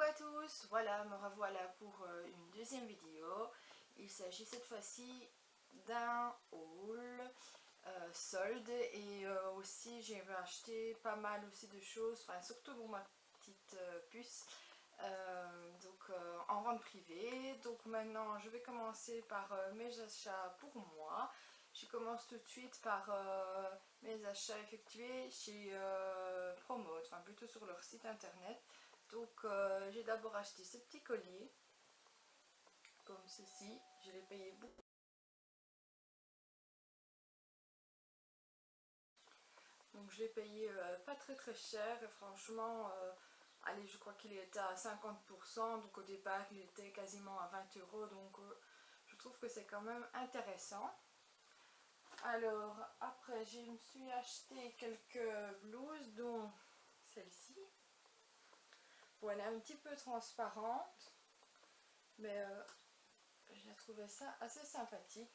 à tous, voilà, me revoilà pour une deuxième vidéo. Il s'agit cette fois-ci d'un haul solde et aussi j'ai acheté pas mal aussi de choses, enfin surtout pour ma petite puce, en vente privée. Donc maintenant je vais commencer par mes achats pour moi. Je commence tout de suite par mes achats effectués chez Promote, enfin plutôt sur leur site internet. Donc j'ai d'abord acheté ce petit collier, comme ceci, je l'ai payé beaucoup. Donc je l'ai payé pas très cher et franchement, allez, je crois qu'il était à 50%, donc au départ il était quasiment à 20 €, donc je trouve que c'est quand même intéressant. Alors après je me suis acheté quelques blouses, dont celle-ci. Bon, elle est un petit peu transparente, mais je trouvais ça assez sympathique.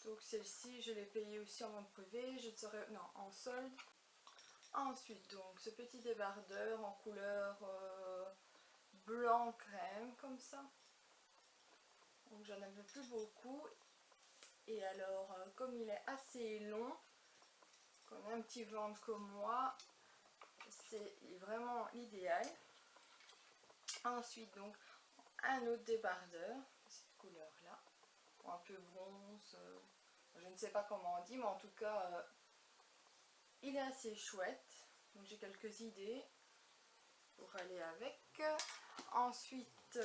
Donc celle-ci je l'ai payée aussi en vente privée, je ne saurais, non, en solde. Ensuite donc ce petit débardeur en couleur blanc crème comme ça. Donc j'en avais plus beaucoup. Et alors comme il est assez long, qu'on a un petit ventre comme moi, c'est vraiment l'idéal. Ensuite donc un autre débardeur, cette couleur là, un peu bronze, je ne sais pas comment on dit, mais en tout cas il est assez chouette. Donc j'ai quelques idées pour aller avec. Ensuite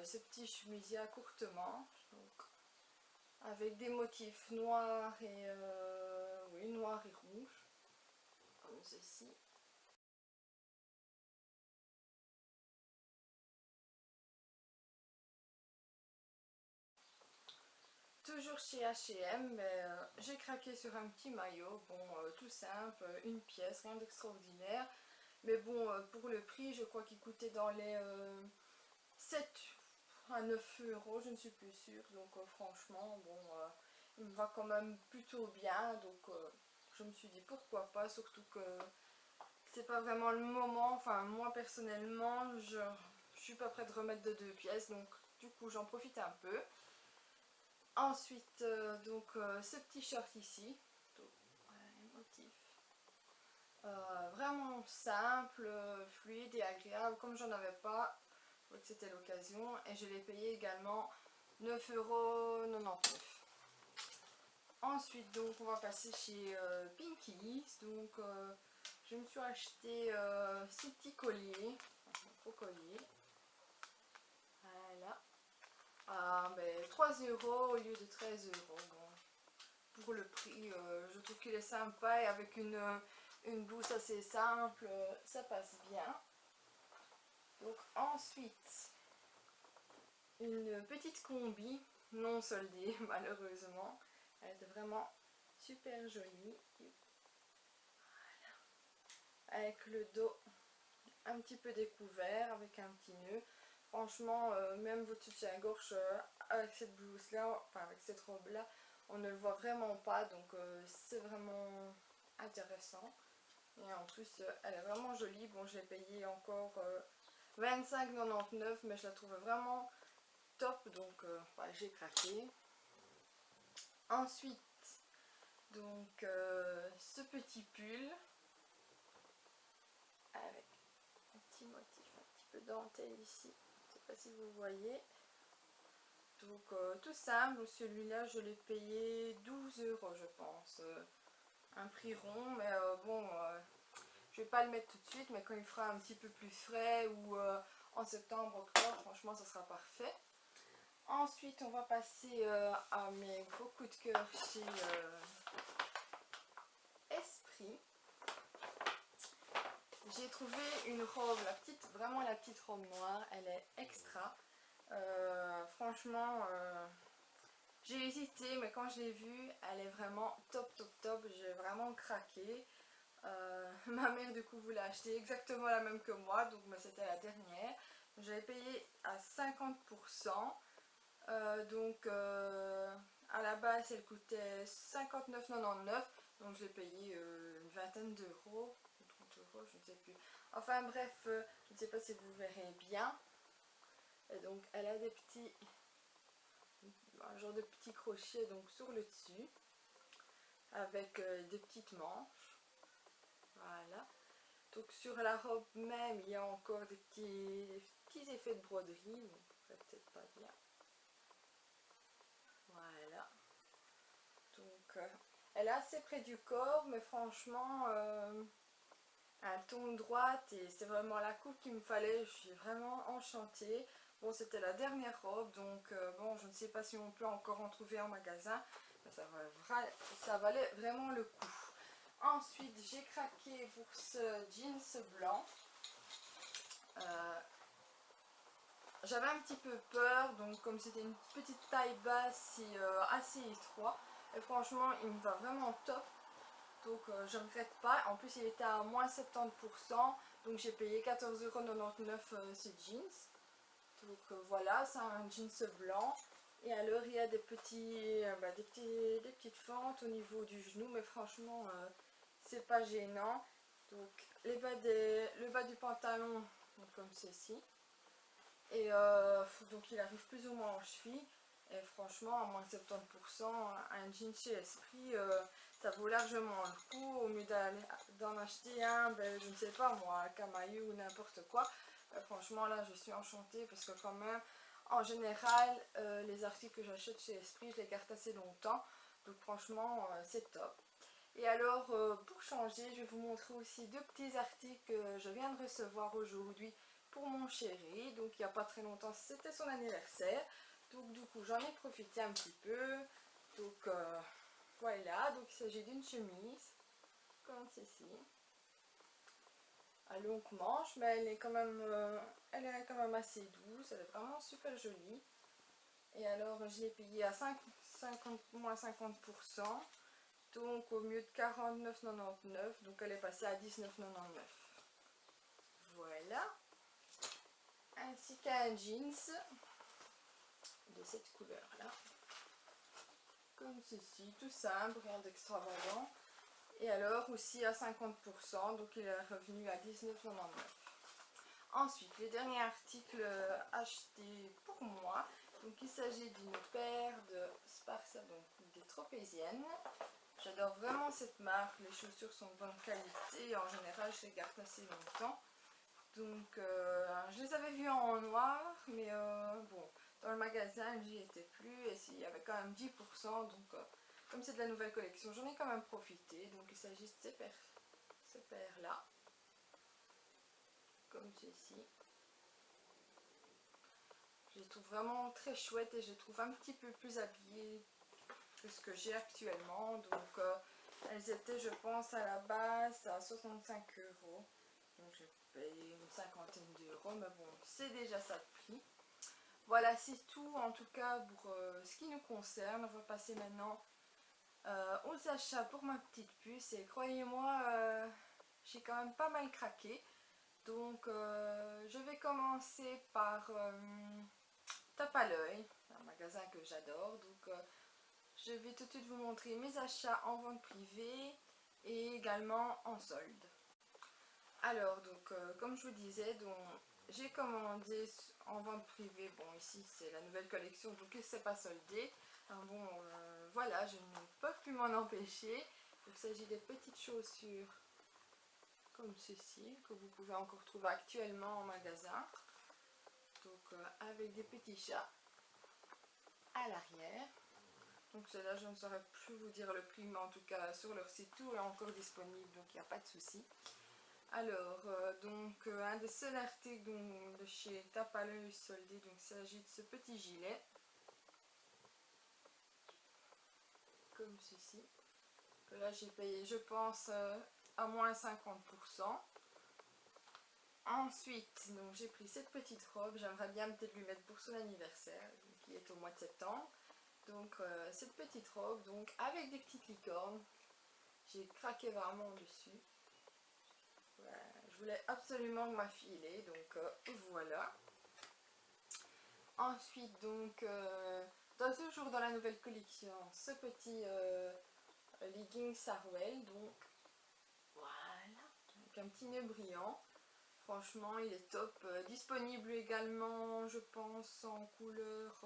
ce petit chemisier à courte manche, donc avec des motifs noirs et oui, noir et rouge, comme ceci. Toujours chez H&M, mais j'ai craqué sur un petit maillot, bon, tout simple, une pièce, rien d'extraordinaire. Mais bon, pour le prix, je crois qu'il coûtait dans les 7 à 9 €, je ne suis plus sûre. Donc franchement, bon, il me va quand même plutôt bien. Donc je me suis dit pourquoi pas, surtout que c'est pas vraiment le moment. Enfin, moi personnellement, je suis pas prête de remettre de 2 pièces. Donc du coup, j'en profite un peu. Ensuite, ce petit short ici, donc, voilà, les motifs. Vraiment simple, fluide et agréable. Comme j'en avais pas, je crois que c'était l'occasion. Et je l'ai payé également 9,99 €. Ensuite, donc, on va passer chez Pinkies. Donc, je me suis acheté ce petit collier, enfin, un gros collier. Voilà. Ah, ben, 3 € au lieu de 13 €. Bon, pour le prix, je trouve qu'il est sympa et avec une blouse assez simple, ça passe bien. Donc ensuite, une petite combi non soldée malheureusement. Elle était vraiment super jolie. Voilà. Avec le dos un petit peu découvert, avec un petit nœud. Franchement, même votre soutien-gorge avec cette blouse là, enfin avec cette robe là, on ne le voit vraiment pas, donc c'est vraiment intéressant. Et en plus elle est vraiment jolie. Bon, je l'ai payée encore 25,99 €, mais je la trouvais vraiment top, donc ouais, j'ai craqué. Ensuite donc ce petit pull avec un petit motif, un petit peu dentelle ici, je ne sais pas si vous voyez. Donc tout simple, celui-là je l'ai payé 12 € je pense, un prix rond, mais bon, je vais pas le mettre tout de suite, mais quand il fera un petit peu plus frais ou en septembre, octobre, franchement ça sera parfait. Ensuite on va passer à mes gros coups de cœur chez Esprit. J'ai trouvé une robe, vraiment la petite robe noire, elle est extra. Franchement, j'ai hésité, mais quand je l'ai vue, elle est vraiment top. J'ai vraiment craqué. Ma mère du coup voulait acheter exactement la même que moi, donc c'était la dernière. J'avais payé à 50%. À la base elle coûtait 59,99 €, donc je l'ai payé une vingtaine d'euros, 30 € euros, je ne sais plus. Enfin bref, je ne sais pas si vous verrez bien. Et donc elle a des petits, un genre de petits crochets donc sur le dessus, avec des petites manches. Voilà. Donc sur la robe même, il y a encore des petits effets de broderie, mais vous ne peut-être pas bien. Voilà. Donc elle est assez près du corps, mais franchement, elle tourne droite et c'est vraiment la coupe qu'il me fallait. Je suis vraiment enchantée. Bon, c'était la dernière robe, donc bon, je ne sais pas si on peut encore en trouver en magasin, mais ça valait vraiment le coup. Ensuite, j'ai craqué pour ce jeans blanc. J'avais un petit peu peur, donc comme c'était une petite taille basse et assez étroit, et franchement il me va vraiment top, donc je ne regrette pas. En plus il était à moins 70%, donc j'ai payé 14,99 € ce jeans. Donc voilà, c'est un jeans blanc. Et alors il y a des petites fentes au niveau du genou, mais franchement c'est pas gênant. Donc le bas du pantalon, donc comme ceci. Et donc il arrive plus ou moins en cheville. Et franchement, à moins de 70%, un jean chez Esprit, ça vaut largement le coup. Au mieux d'en acheter un, ben, je ne sais pas moi, à Camailleux ou n'importe quoi. Franchement, là, je suis enchantée parce que quand même, en général, les articles que j'achète chez Esprit, je les garde assez longtemps. Donc franchement, c'est top. Et alors, pour changer, je vais vous montrer aussi deux petits articles que je viens de recevoir aujourd'hui pour mon chéri. Donc il n'y a pas très longtemps, c'était son anniversaire. Donc du coup, j'en ai profité un petit peu. Donc voilà, donc il s'agit d'une chemise, comme ceci, à longue manche, mais elle est quand même assez douce, elle est vraiment super jolie. Et alors, je l'ai payée à moins 50%. Donc au mieux de 49,99, donc elle est passée à 19,99. Voilà. Ainsi qu'un jeans de cette couleur là. Comme ceci, tout simple, rien d'extravagant. Et alors aussi à 50%, donc il est revenu à 19,99. Ensuite, le dernier article acheté pour moi. Donc il s'agit d'une paire de Sparsa, donc des tropéziennes. J'adore vraiment cette marque, les chaussures sont de bonne qualité, en général je les garde assez longtemps. Donc je les avais vues en noir, mais bon, dans le magasin j'y étais plus et il y avait quand même 10%, donc comme c'est de la nouvelle collection, j'en ai quand même profité. Donc il s'agit de ces paires là, comme ceci. Je les trouve vraiment très chouettes et je les trouve un petit peu plus habillées que ce que j'ai actuellement. Donc elles étaient, je pense, à la base à 65 €. Donc j'ai payé une cinquantaine d'euros, mais bon, c'est déjà ça de prix. Voilà, c'est tout en tout cas pour ce qui nous concerne. On va passer maintenant aux achats pour ma petite puce. Et croyez-moi, j'ai quand même pas mal craqué. Donc je vais commencer par Tape à l'œil, un magasin que j'adore. Donc je vais tout de suite vous montrer mes achats en vente privée et également en solde. Alors donc comme je vous disais, j'ai commandé en vente privée. Bon, ici c'est la nouvelle collection, donc c'est pas soldé. Alors bon, voilà, je ne peux plus m'en empêcher. Il s'agit des petites chaussures comme ceci que vous pouvez encore trouver actuellement en magasin. Donc avec des petits chats à l'arrière. Donc celle-là, je ne saurais plus vous dire le prix, mais en tout cas sur leur site tout est encore disponible, donc il n'y a pas de souci. Alors donc un des seuls articles de chez Tape à l'œil soldé, donc il s'agit de ce petit gilet comme ceci, que là j'ai payé, je pense, à moins 50%. Ensuite, donc j'ai pris cette petite robe, j'aimerais bien peut-être lui mettre pour son anniversaire, qui est au mois de septembre. Donc cette petite robe, donc avec des petites licornes, j'ai craqué vraiment dessus. Voilà, je voulais absolument ma fille l'ait, donc voilà. Ensuite, donc toujours dans la nouvelle collection, ce petit legging Sarwell, donc voilà, avec un petit nœud brillant. Franchement, il est top. Disponible également, je pense, en couleur,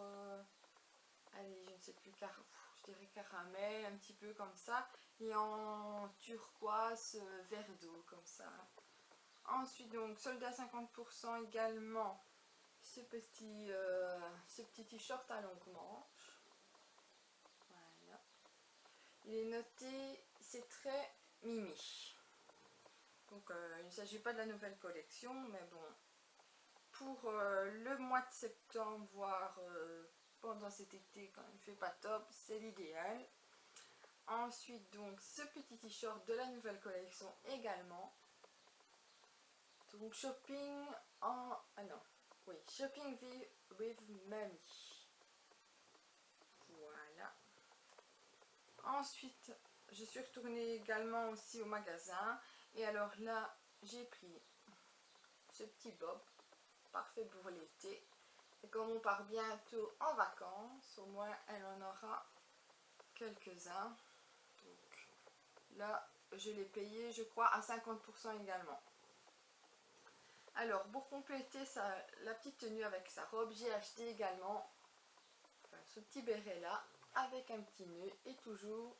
allez, je ne sais plus, je dirais caramel, un petit peu comme ça. Et en turquoise, vert d'eau, comme ça. Ensuite, donc, soldé à 50% également, ce petit t-shirt à longue manche. Voilà. Il est noté, c'est très mimi. Donc, il ne s'agit pas de la nouvelle collection, mais bon, pour le mois de septembre, voire pendant cet été, quand il ne fait pas top, c'est l'idéal. Ensuite, donc, ce petit t-shirt de la nouvelle collection également. Donc shopping en... Ah non, oui, shopping with mommy. Voilà. Ensuite, je suis retournée également aussi au magasin. Et alors là, j'ai pris ce petit bob, parfait pour l'été. Et comme on part bientôt en vacances, au moins elle en aura quelques-uns. Donc là, je l'ai payé, je crois, à 50% également. Alors, pour compléter la petite tenue avec sa robe, j'ai acheté également ce petit béret là, avec un petit nœud et toujours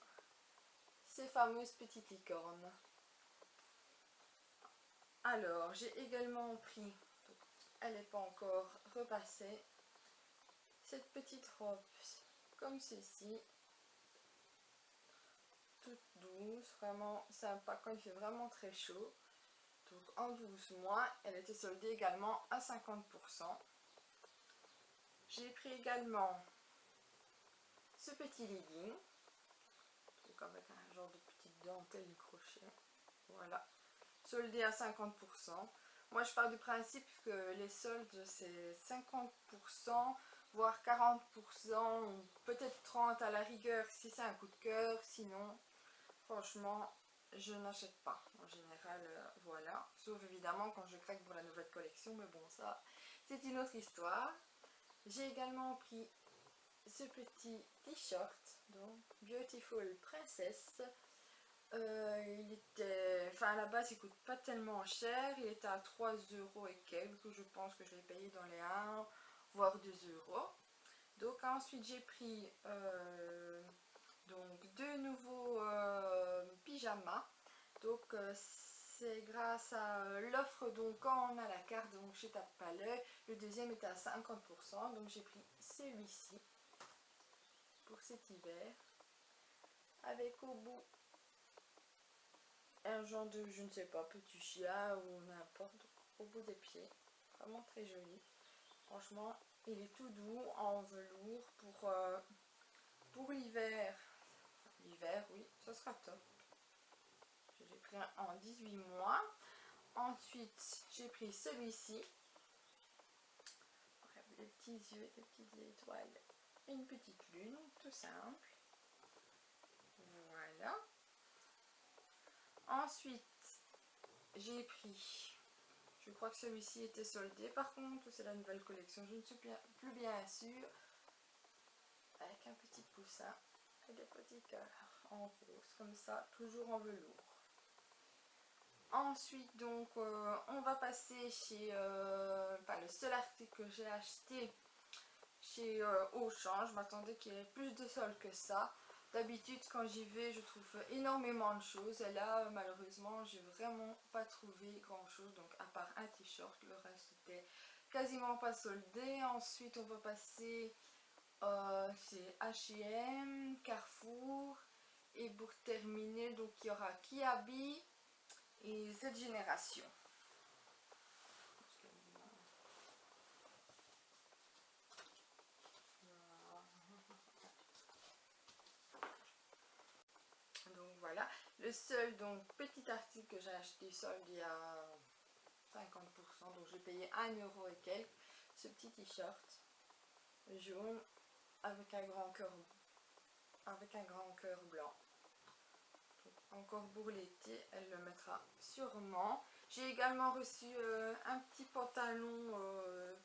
ces fameuses petites licornes. Alors, j'ai également pris, donc, elle n'est pas encore repassée, cette petite robe comme ceci, toute douce, vraiment sympa quand il fait vraiment très chaud. Donc en 12 mois, elle était soldée également à 50%. J'ai pris également ce petit legging, donc avec un genre de petite dentelle crochet, voilà, soldé à 50%. Moi je pars du principe que les soldes c'est 50%, voire 40%, peut-être 30% à la rigueur si c'est un coup de cœur, sinon franchement je n'achète pas en général, voilà, sauf évidemment quand je craque pour la nouvelle collection, mais bon ça c'est une autre histoire. J'ai également pris ce petit t-shirt, donc Beautiful Princess. Il était, enfin à la base il coûte pas tellement cher, il était à 3 € et quelques, je pense que je l'ai payé dans les 1 voire 2 €. Donc ensuite j'ai pris donc deux nouveaux pyjamas. Donc c'est grâce à l'offre, donc quand on a la carte donc chez Tape pas l'œil, le deuxième était à 50%, donc j'ai pris celui-ci pour cet hiver, avec au bout un genre de, je ne sais pas, petit chien ou n'importe, au bout des pieds, vraiment très joli. Franchement, il est tout doux en velours pour l'hiver. L'hiver, oui, ça sera top. J'ai pris un en 18 mois. Ensuite, j'ai pris celui-ci. Des petits yeux, des petites étoiles, une petite lune, tout simple. Voilà. Ensuite, j'ai pris, je crois que celui-ci était soldé, par contre c'est la nouvelle collection, je ne suis plus bien sûre, avec un petit poussin et des petits cœurs en rose, comme ça, toujours en velours. Ensuite, donc, on va passer chez, le seul article que j'ai acheté chez Auchan. Je m'attendais qu'il y ait plus de soldes que ça. D'habitude, quand j'y vais, je trouve énormément de choses. Et là, malheureusement, j'ai vraiment pas trouvé grand chose. Donc, à part un t-shirt, le reste était quasiment pas soldé. Ensuite, on va passer chez H&M, Carrefour. Et pour terminer, donc, il y aura Kiabi et cette génération. Donc voilà, le seul donc petit article que j'ai acheté soldé à 50%, donc j'ai payé 1 € et quelques, ce petit t-shirt jaune avec un grand cœur blanc. Donc, encore pour l'été, elle le mettra sûrement. J'ai également reçu un petit pantalon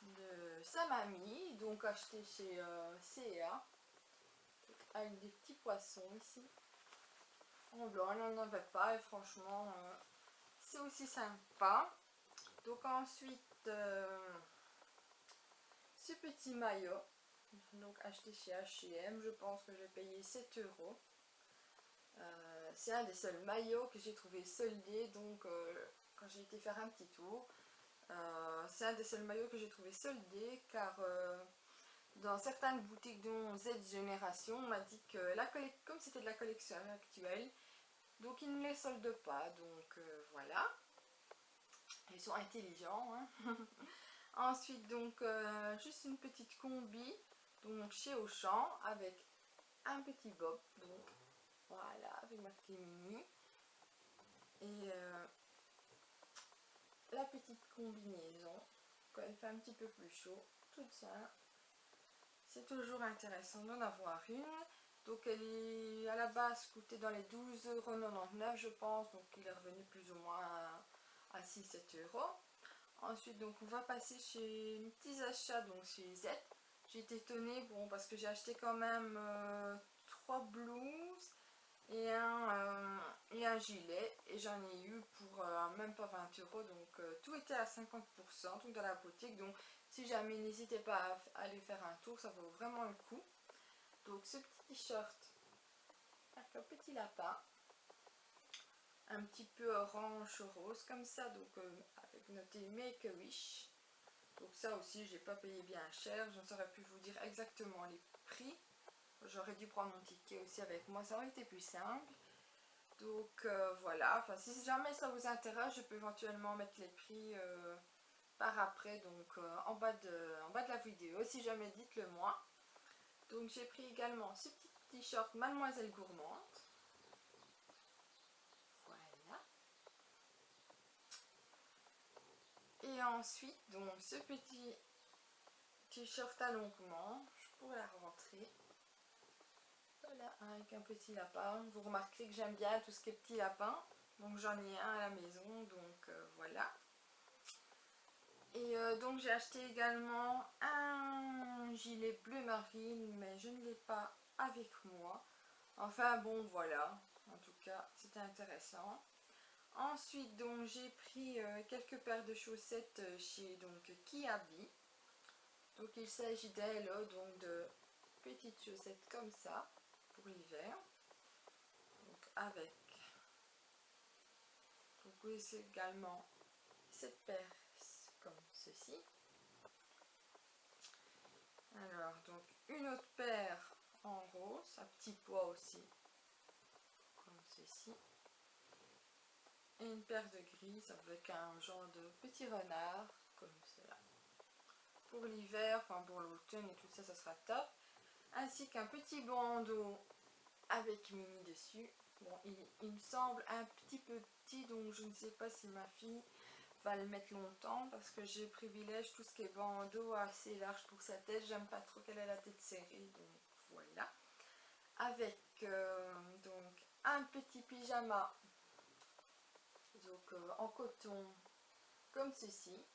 de sa mamie, donc acheté chez C&A, avec des petits poissons ici en blanc. Elle n'en avait pas et franchement c'est aussi sympa. Donc ensuite, ce petit maillot, donc acheté chez H&M, je pense que j'ai payé 7 euros. C'est un des seuls maillots que j'ai trouvé soldé, donc quand j'ai été faire un petit tour, c'est un des seuls maillots que j'ai trouvé soldé, car dans certaines boutiques dont Z Génération, on m'a dit que comme c'était de la collection actuelle, donc ils ne les soldent pas, donc voilà. Ils sont intelligents, hein. Ensuite, donc, juste une petite combi, donc chez Auchan, avec un petit bob, donc voilà, avec ma clé mini. Et la petite combinaison, quand il fait un petit peu plus chaud, toute ça. C'est toujours intéressant d'en avoir une. Donc elle est à la base coûtait dans les 12,99 € je pense, donc il est revenu plus ou moins à 6-7 euros. Ensuite donc on va passer chez mes petits achats, donc chez Z. J'ai été étonnée, bon, parce que j'ai acheté quand même 3 blouses et un gilet, et j'en ai eu pour même pas 20 euros, donc tout était à 50%, donc dans la boutique. Donc si jamais, n'hésitez pas à aller faire un tour, ça vaut vraiment le coup. Donc ce petit t-shirt avec un petit lapin, un petit peu orange rose comme ça, donc avec noté Make a Wish. Donc ça aussi, j'ai pas payé bien cher, je ne saurais plus vous dire exactement les prix. J'aurais dû prendre mon ticket aussi avec moi, ça aurait été plus simple. Donc voilà, enfin si jamais ça vous intéresse, je peux éventuellement mettre les prix par après, donc en bas de la vidéo, si jamais, dites-le moi. Donc j'ai pris également ce petit t-shirt Mademoiselle Gourmande. Voilà. Et ensuite, donc ce petit t-shirt à longues manches pour la rentrée. Voilà, avec un petit lapin. Vous remarquerez que j'aime bien tout ce qui est petit lapin. Donc j'en ai un à la maison, donc voilà. Et donc j'ai acheté également un gilet bleu marine, mais je ne l'ai pas avec moi. Enfin bon, voilà, en tout cas c'était intéressant. Ensuite donc j'ai pris quelques paires de chaussettes chez donc Kiabi. Donc il s'agit d'elles, donc de petites chaussettes comme ça pour l'hiver. Donc avec, vous pouvez également cette paire comme ceci. Alors donc une autre paire en rose, à petit pois aussi, comme ceci. Et une paire de gris avec un genre de petit renard, comme cela. Pour l'hiver, enfin pour l'automne et tout ça, ça sera top. Ainsi qu'un petit bandeau avec mini dessus. Bon, il me semble un petit peu petit, donc je ne sais pas si ma fille va le mettre longtemps, parce que je privilège tout ce qui est bandeau assez large pour sa tête. J'aime pas trop qu'elle ait la tête serrée, donc voilà. Avec donc un petit pyjama, donc en coton comme ceci.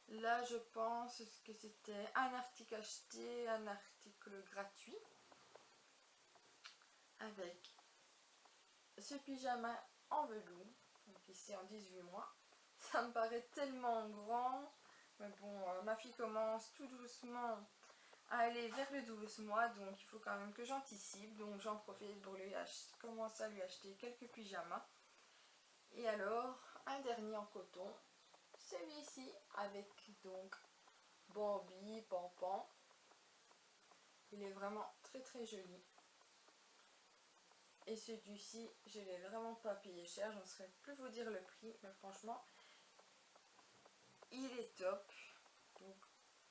Là je pense que c'était un article acheté, un article gratuit, avec ce pyjama en velours, donc ici en 18 mois. Ça me paraît tellement grand, mais bon, ma fille commence tout doucement à aller vers le 12 mois, donc il faut quand même que j'anticipe, donc j'en profite pour commencer à lui acheter quelques pyjamas. Et alors, un dernier en coton, celui-ci avec donc Bambi, Pampan. Il est vraiment très très joli. Et celui-ci, je ne l'ai vraiment pas payé cher, je ne saurais plus vous dire le prix, mais franchement, il est top. Donc,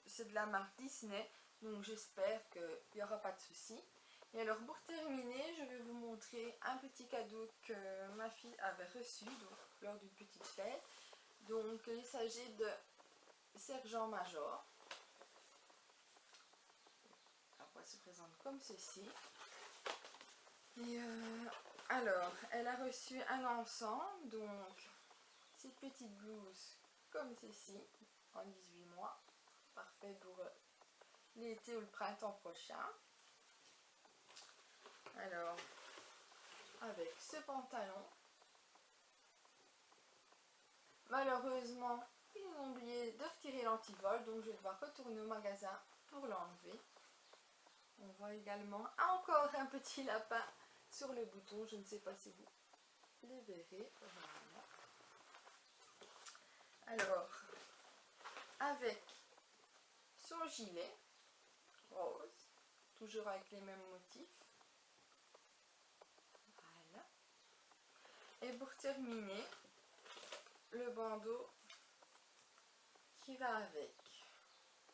c'est de la marque Disney, donc j'espère qu'il n'y aura pas de soucis. Et alors, pour terminer, je vais vous montrer un petit cadeau que ma fille avait reçu donc, lors d'une petite fête. Donc, il s'agit de Sergent-Major. Elle se présente comme ceci. Et alors, elle a reçu un ensemble, donc cette petite blouse comme ceci, en 18 mois, parfait pour l'été ou le printemps prochain. Alors, avec ce pantalon, malheureusement ils ont oublié de retirer l'antivol, donc je vais devoir retourner au magasin pour l'enlever. On voit également encore un petit lapin sur le bouton, je ne sais pas si vous les verrez. Voilà. Alors, avec son gilet rose, toujours avec les mêmes motifs. Voilà. Et pour terminer, le bandeau qui va avec.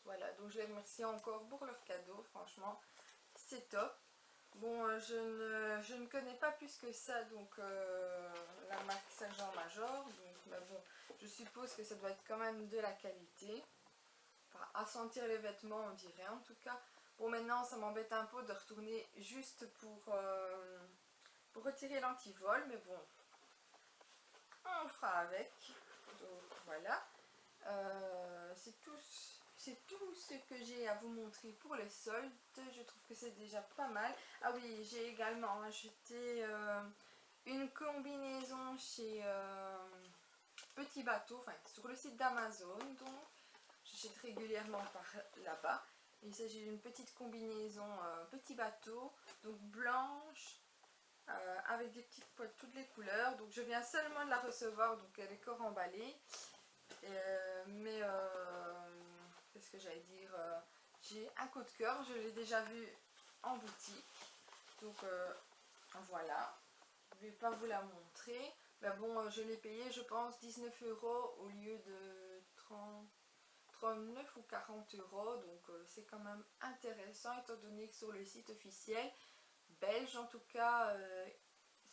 Voilà, donc je les remercie encore pour leur cadeau, franchement, c'est top. Bon, je ne connais pas plus que ça, donc la marque Sergent-Major, donc mais bon, je suppose que ça doit être quand même de la qualité. Enfin, à sentir les vêtements, on dirait en tout cas. Bon, maintenant, ça m'embête un peu de retourner juste pour retirer l'antivol, mais bon, on fera avec. Donc voilà. C'est tout ce que j'ai à vous montrer pour les soldes. Je trouve que c'est déjà pas mal. Ah oui, j'ai également acheté une combinaison chez Petit Bateau, enfin sur le site d'Amazon, donc j'achète régulièrement par là-bas. Il s'agit d'une petite combinaison Petit Bateau, donc blanche, avec des petites poils de toutes les couleurs. Donc je viens seulement de la recevoir, donc elle est encore emballée. Qu'est-ce que j'allais dire, j'ai un coup de cœur, je l'ai déjà vu en boutique, donc voilà, je ne vais pas vous la montrer, mais bon, je l'ai payé je pense 19 € au lieu de 39 ou 40 €, donc c'est quand même intéressant étant donné que sur le site officiel belge en tout cas,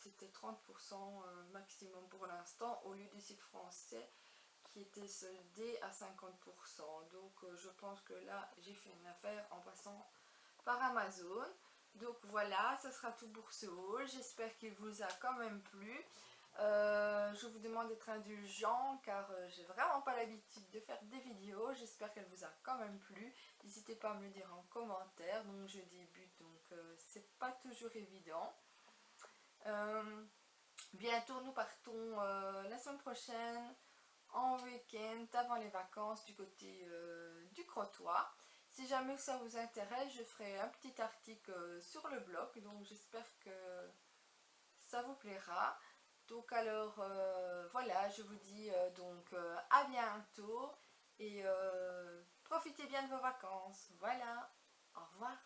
c'était 30% maximum pour l'instant au lieu du site français qui était soldé à 50%. Donc je pense que là j'ai fait une affaire en passant par Amazon. Donc voilà, ça sera tout pour ce haul. J'espère qu'il vous a quand même plu. Je vous demande d'être indulgent car j'ai vraiment pas l'habitude de faire des vidéos. J'espère qu'elle vous a quand même plu. N'hésitez pas à me le dire en commentaire. Donc je débute, donc c'est pas toujours évident. Bientôt nous partons la semaine prochaine en week-end avant les vacances du côté du Crotoy. Si jamais ça vous intéresse, je ferai un petit article sur le blog, donc j'espère que ça vous plaira. Donc alors voilà, je vous dis à bientôt et profitez bien de vos vacances. Voilà, au revoir.